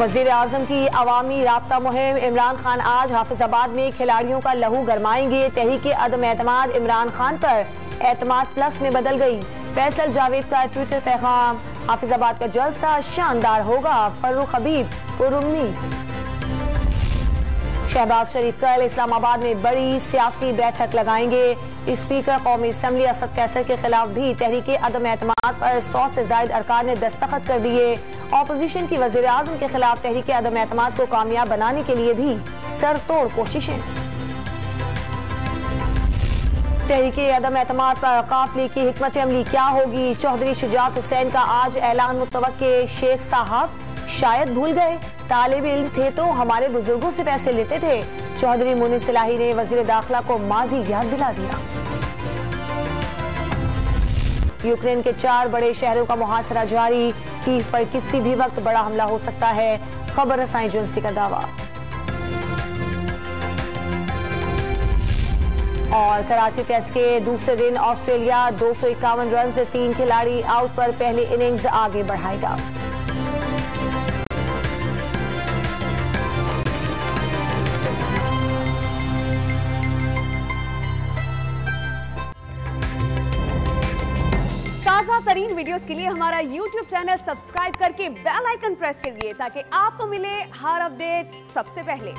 वज़ीर आज़म की अवामी राब्ता मुहिम। इमरान खान आज हाफिजाबाद में खिलाड़ियों का लहू गरमाएंगे। तहरीक अदम एतमाद इमरान खान पर एतमाद प्लस में बदल गई। फैसल जावेद का ट्विटर पैगाम। हाफिजाबाद का जलसा शानदार होगा, फर्रुख हबीब पुरुम्मीद। शहबाज शरीफ कल इस्लामाबाद में बड़ी सियासी बैठक लगाएंगे। स्पीकर कौमी असम्बली असद कैसर के खिलाफ भी तहरीक अदम एतमाद पर 100 से ज्यादा अरकान ने दस्तखत कर दिए। ऑपोजिशन की वज़ीर आज़म के खिलाफ तहरीक अदम एतमाद को कामयाब बनाने के लिए भी सरतोड़ कोशिशें। तहरीक अदम एतमाद पर काफिले की हिकमत अमली क्या होगी? चौधरी शुजात हुसैन का आज ऐलान मुतवक्के। शेख साहब शायद भूल गए, तालिब इल्म थे तो हमारे बुजुर्गों से पैसे लेते थे। चौधरी मुनीस इलाही ने वजीर दाखिला को माजी याद दिला दिया। यूक्रेन के 4 बड़े शहरों का मुहासरा जारी। कीव पर किसी भी वक्त बड़ा हमला हो सकता है, खबर रसाई एजेंसी का दावा। और कराची टेस्ट के दूसरे दिन ऑस्ट्रेलिया 251 रन से 3 खिलाड़ी आउट पर पहली इनिंग्स आगे बढ़ाएगा। ताज़ा तरीन वीडियोस के लिए हमारा YouTube चैनल सब्सक्राइब करके बेल आइकन प्रेस करिए ताकि आपको मिले हर अपडेट सबसे पहले।